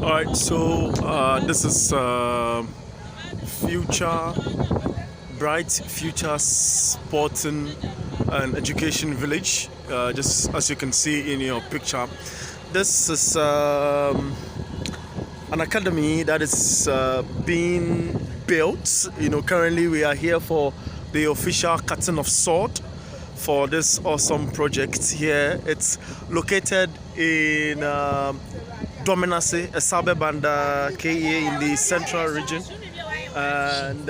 All right, so this is Future Bright Future Sporting and Education Village. Just as you can see in your picture, this is an academy that is being built. Currently we are here for the official cutting of sword for this awesome project here. It's located in Domenase, a suburb under KEA in the central region. And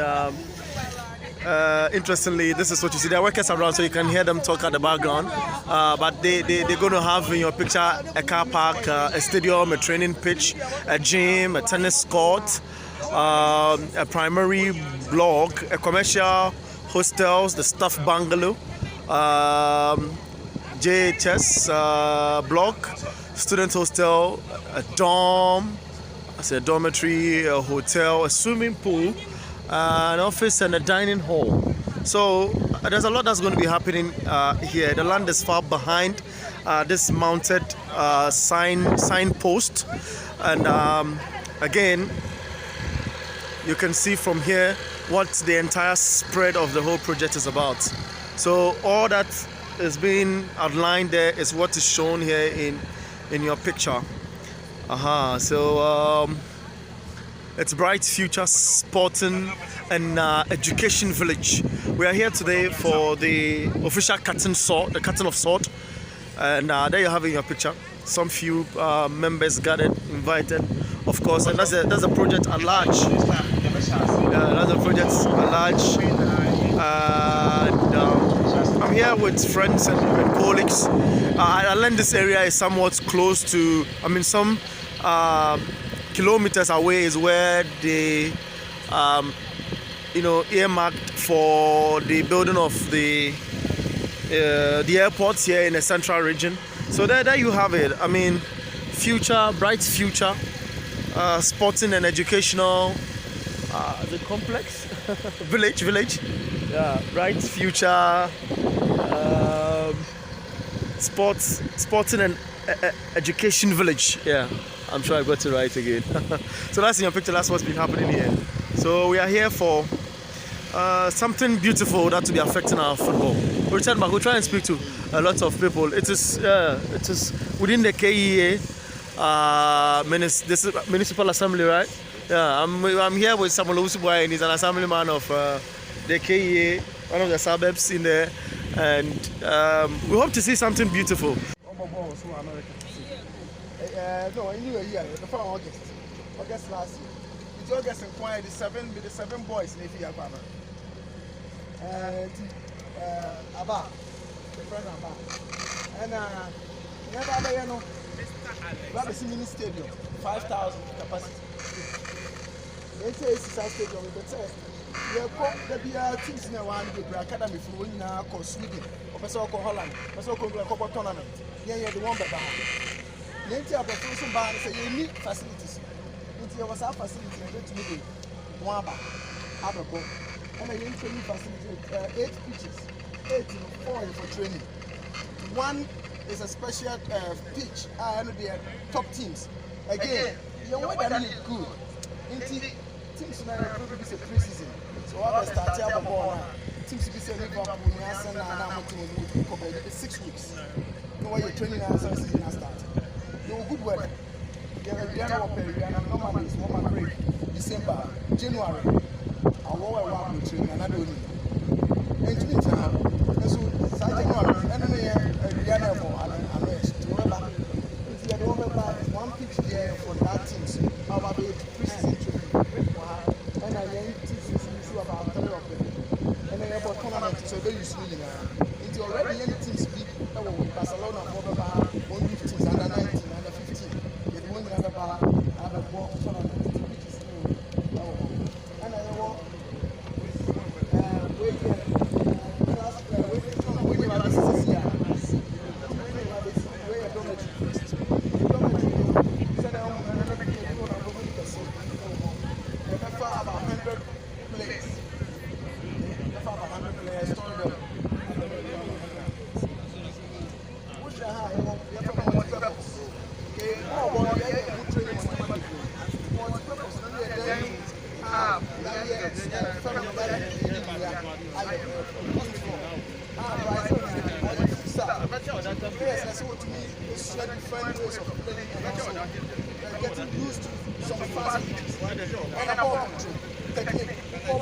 interestingly, this is what you see. There are workers around, so you can hear them talk at the background. But they're going to have in your picture a car park, a stadium, a training pitch, a gym, a tennis court, a primary block, a commercial hostels, the staff bungalow, JHS block, student hostel, a dorm, a dormitory, a hotel, a swimming pool, an office, and a dining hall. So there's a lot that's going to be happening here. The land is far behind this mounted signpost, and again, you can see from here what the entire spread of the whole project is about. So all that is being outlined there is what is shown here in your picture. So it's Bright Future Sporting and Education Village. We are here today for the official cutting of sword, and there you have it in your picture. Some few members gathered, invited, of course, and that's a project at large. That's a project at large. And I'm here with friends and colleagues. I learned this area is somewhat close to, some kilometers away is where they, earmarked for the building of the airports here in the central region. So there you have it. Bright future, sporting and educational, the complex, village. Yeah, Bright Future, sporting and education village. Yeah, I'm sure I got it right again. So that's in your picture. That's what's been happening here. So we are here for something beautiful that will be affecting our football. We'll return back. We'll try and speak to a lot of people. It is within the KEA municipal assembly, right? Yeah, I'm here with Samuel Usubwa, and he's an assemblyman of the KEA, one of the suburbs in there, and we hope to see something beautiful. No, I knew a year, before August last year. It's August inquired the seven boys in the Abba. Abba, the friend Abba. And never Mr. Mini Stadium, 5,000 capacity. They say it's a stadium, but say, there are teams in one the academy for now, Sweden, or Holland, or tournament. Yeah, the one better. Plenty of professional band say you need facilities. Into your facility to me, one bar, Ababo, and a training facility, 8 pitches, 8 for training. One is a special pitch, and the top teams. Again, you know what I mean? Good. Into teams now probably be a pre-season. So all the start here ball teams be saying Liverpool, Arsenal, and I'm going to 6 weeks. You know what you're training now, so season has started. Good weather. Normally it's warmer break. December, January. I want to train another one. And to me, so January, and one pitch there for that team. How about the pre-season training? And I then teach about 3 of them. And then about tournament, so they use me now. It's already any team speak. Barcelona, 115 under 19. And a ball control. Technique. Ball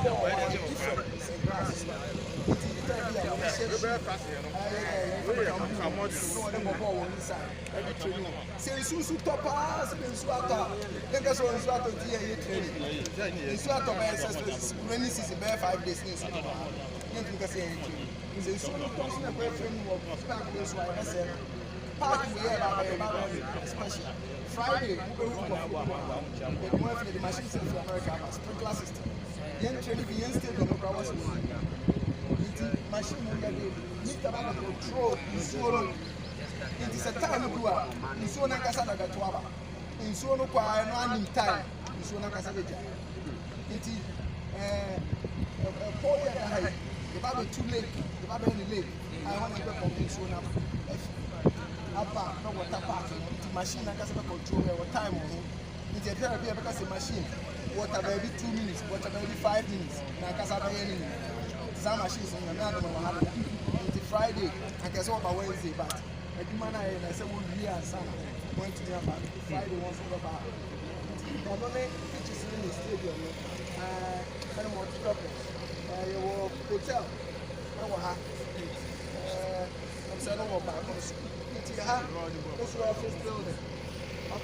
different. Grasses. Say Susu Topas, Suata, then that's one Suata training. Suata by rainy season, 5 days. You can say anything. So, Susu, a boyfriend of back this way. I said, Park, we have especially Friday, we go to the machines in America, sprinkler system. Young training, the young state of the Browns. Machine need to have control in so it is a time in so na kasa daga tuaba in so no kwa no anim time in so na kasa beja it for ya da hai the baby too late the baby in the late I want to go from so na apa no water park the machine na kasa control your time it is therapy because the machine water baby 2 minutes water baby 5 minutes na kasa ba any some machines in the middle of the Friday, I guess over Wednesday, but I do man I said we'll be and son going to the about Friday once over bar. Not only pitches in the stadium, and more shoppers, your hotel, our half, I'm saying over back on school. It's your office building. I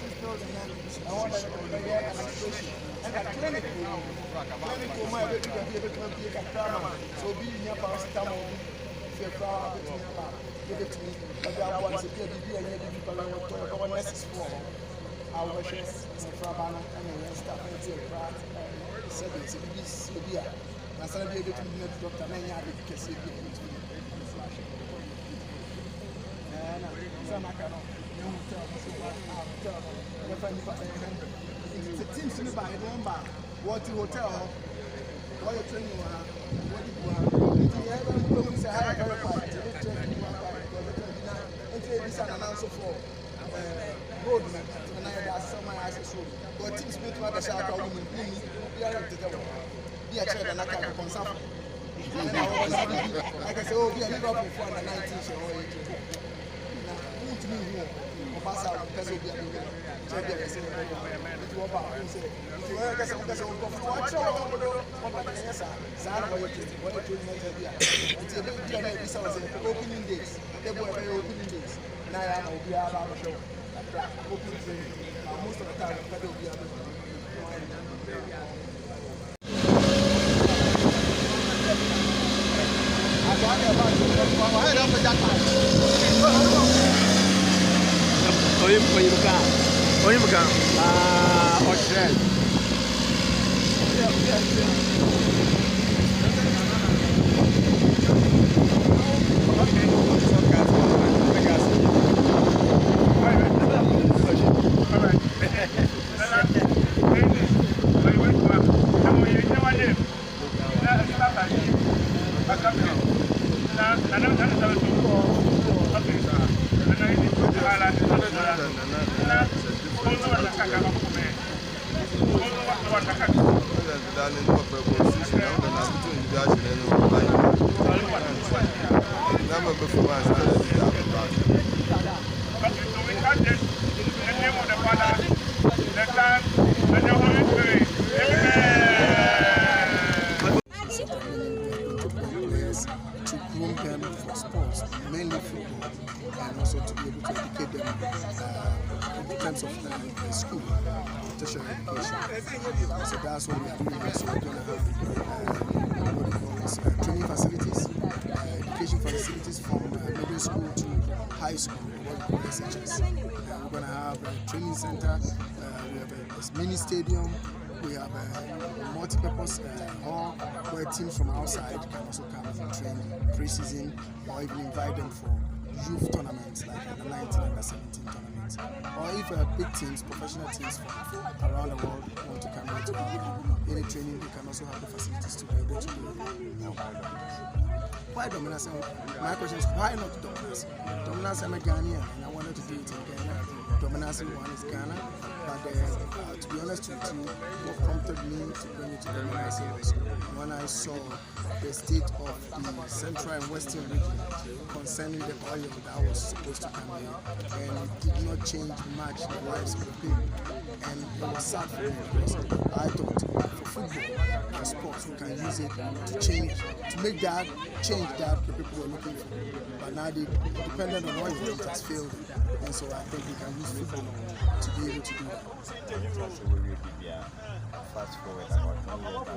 want to get administration and a clinic. Clinic will be able to be a camera. So be in your house, if you're proud, give it to me. I want to be a people our next for our wishes and Frabana and stuff and Pratt and service. This will be a National able to be a doctor, many other cases. It's a team to by number. What you hotel, what you training, what you have. If you ever say, I have a part, this an announcer for road and I had some my access road. But teams make to the shout out women, we are together. Be a child and I can consult. I can say, oh, we are Liverpool for the 19th or 18th. Passa o peso de amigo, já deve ser muito bom. Se eu quero saber se eu vou falar, vou para essa. Zara vai ter, vou ter mais dia. Se eu dia na visa vai ser opening days. Até vou fazer opening days. Na ya na obi aba no show. Opening days. Most of the time, cada obi aba. Agora é vai dar para já. Onye muka? Oshred. To groom them for sports, mainly football, and also to be able to educate them in terms of school, tertiary education. So that's what we are doing. So we're going to have training facilities, education facilities from middle school to high school, what we call SHS. We're going to have a training center, we have a mini stadium, we have a multi-purpose hall where teams from outside can also come and train pre-season or even invite them for youth tournaments like under 19 and under 17 tournaments. Or if big teams, professional teams from around the world want to come here to any training, they can also have the facilities to be able to do it. Why Domenase? My question is, why not Domenase? Domenase, I'm a Ghanaian and I wanted to do it in Ghana. Domenase one is Ghana, but to be honest with you, what prompted me to bring it to Domenase was when I saw the state of the central and western region concerning the oil that was supposed to come in, and it did not change much the lives of the people. And it was sad for me because I thought for football and sports we can use it to change, to make that change that the people were looking for. But now they dependent on oil, it has failed them. And so I think we can use football to be able to do that. So we will be there. Fast forward about 20 years back,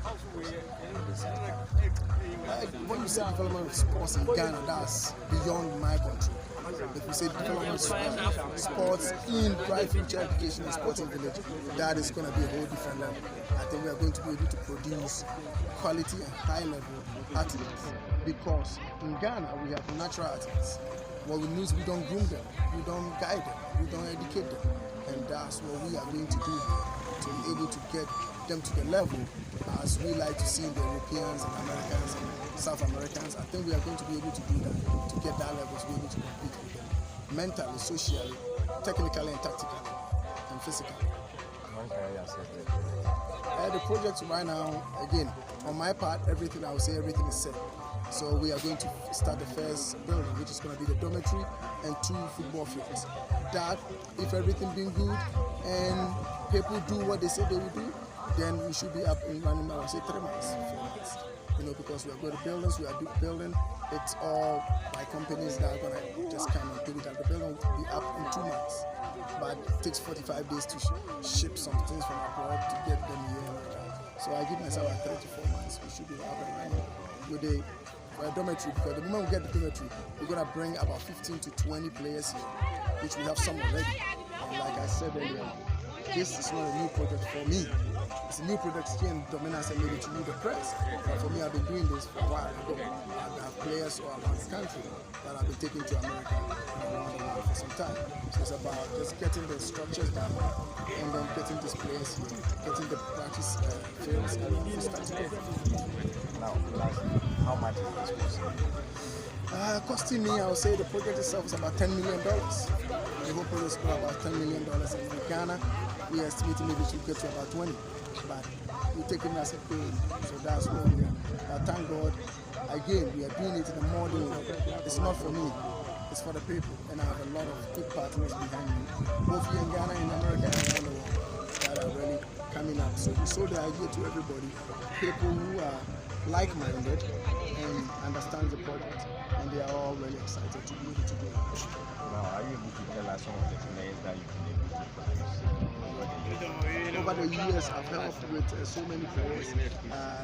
how do you see the When you say development of sports in Ghana, that's beyond my control. If you say development of sports in Bright Future Education and Sporting Village, that is going to be a whole different level. I think we are going to be able to produce quality and high level athletes, because in Ghana we have natural athletes. What we need is we don't groom them, we don't guide them, we don't educate them, and that's what we are going to do to be able to get them to the level as we like to see the Europeans and Americans and South Americans. I think we are going to be able to do that, to get that level, to be able to compete with them mentally, socially, technically and tactically and physically. The project right now, again, on my part, everything I would say, everything is set. So we are going to start the first building, which is going to be the dormitory and 2 football fields. That, if everything being good and people do what they say they will do, then we should be up in running, I would say 3 months, 4 months. Because we are going to buildings, we are building, it's all by companies that are going to just come and do it. And the building will be up in 2 months. But it takes 45 days to ship some things from abroad to get them here. So I give myself 3 to 4 months. We should be up and running with a dormitory, because the moment we get the dormitory, we're going to bring about 15 to 20 players here, which we have some already. And like I said earlier, this is not a new project for me. It's a new project here in Domenase and maybe to do the press. But for me, I've been doing this for a while ago. I have players all around the country that I've been taking to America and around the world for some time. So it's about just getting the structures down and then getting these players here, getting the practice fields and then start to go. Now, lastly, how much is this costing? Costing me, I would say the project itself is about $10 million. The whole project is about $10 million. In Ghana, we are estimating maybe to get to about 20. But we're taking as a pay, so that's where we are. But thank God, again, we are doing it in a modern way. It's not for me, it's for the people. And I have a lot of good partners behind me, both here in Ghana, in America, and around the world, that are really coming up. So we sold the idea to everybody, people who are like-minded and understand the project, and they are all really excited to be able to do it. Now, are you able to tell us some of the players that you've been able to produce? Over the years, I've helped with so many players,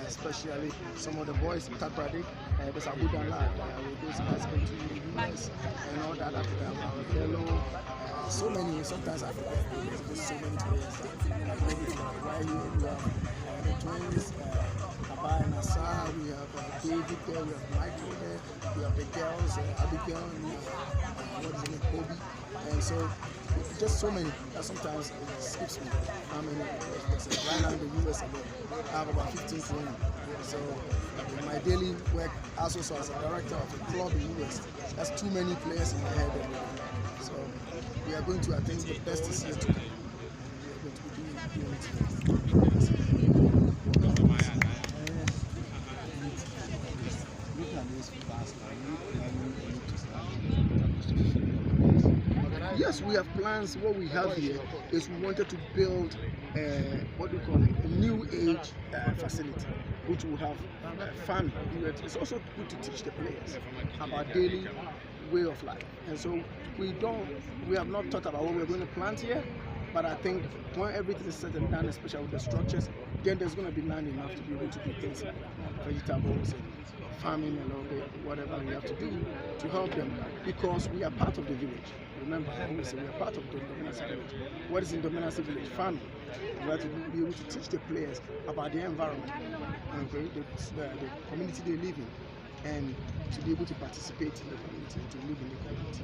especially some of the boys, Takradi, there's Abu Dhabi, those guys came to the US, and all that, Hello, so many, sometimes I forget, there's so many players that I right here, we have the twins, Abba and Asa, we have David there, we have Michael there, we have the girls, Abigail, and what is the name, Kobe, and so just so many that sometimes it skips me how many players. Right now in the US alone, I have about 15 20. So in my daily work, also as a director of a club in the US, that's too many players in my head every day. So we are going to, I think the best is yet to come. We are going to be doing it. Yes, we have plans. What we have here is we wanted to build what do you call it, a new age facility, which will have fun. It's also good to teach the players about daily way of life. And so we have not thought about what we're going to plant here, but I think when everything is said and done, especially with the structures, then there's going to be land enough to be able to do things like vegetables and farming a little bit, whatever we have to do to help them, because we are part of the village. Remember, I always say we are part of the Domenase village. What is in Domenase village? Farming. We have to be able to teach the players about the environment, okay, the community they live in, and to be able to participate in the community, to live in the community.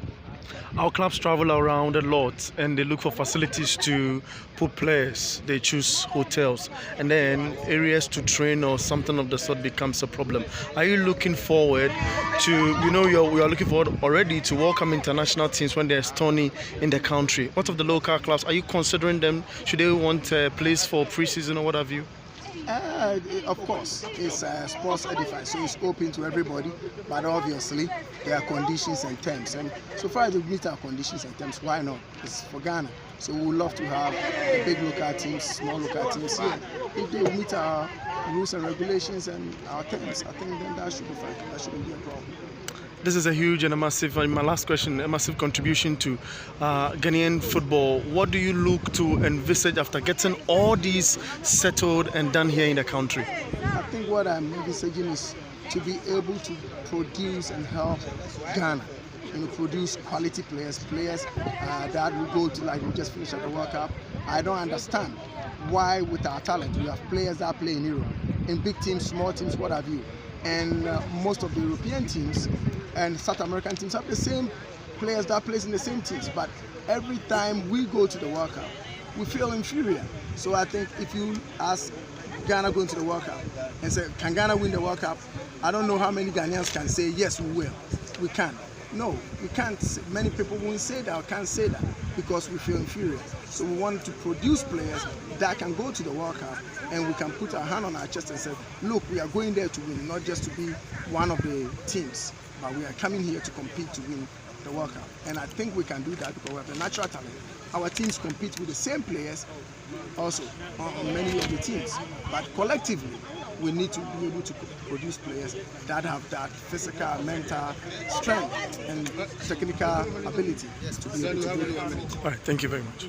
Our clubs travel around a lot and they look for facilities to put players. They choose hotels, and then areas to train or something of the sort becomes a problem. Are you looking forward to, we are looking forward already to welcome international teams when there's tourney in the country? What of the local clubs? Are you considering them? Should they want a place for pre-season or what have you? Of course, it's sports edified, so it's open to everybody, but obviously there are conditions and terms, and so far as we meet our conditions and terms, why not? It's for Ghana, So we would love to have the big local teams, small local teams here. If they meet our rules and regulations and our terms, I think then that should be fine. That shouldn't be a problem. This is a huge and a massive, my last question, a massive contribution to Ghanaian football. What do you look to envisage after getting all these settled and done here in the country? I think what I'm envisaging is to be able to produce and help Ghana, produce quality players that will go to, like we just finished at the World Cup. I don't understand why with our talent we have players that play in Europe, in big teams, small teams, what have you. And most of the European teams and South American teams have the same players that plays in the same teams, but every time we go to the World Cup, we feel inferior. So I think if you ask Ghana going to the World Cup and say, can Ghana win the World Cup? I don't know how many Ghanaians can say, yes, we will. We can. No, we can't. Many people won't say that or can't say that because we feel inferior. So we want to produce players that can go to the World Cup and we can put our hand on our chest and say, look, we are going there to win, not just to be one of the teams, but we are coming here to compete to win the World Cup. And I think we can do that because we have the natural talent. Our teams compete with the same players also on many of the teams, but collectively we need to be able to produce players that have that physical, mental strength and technical ability to be able to do it. All right, thank you very much.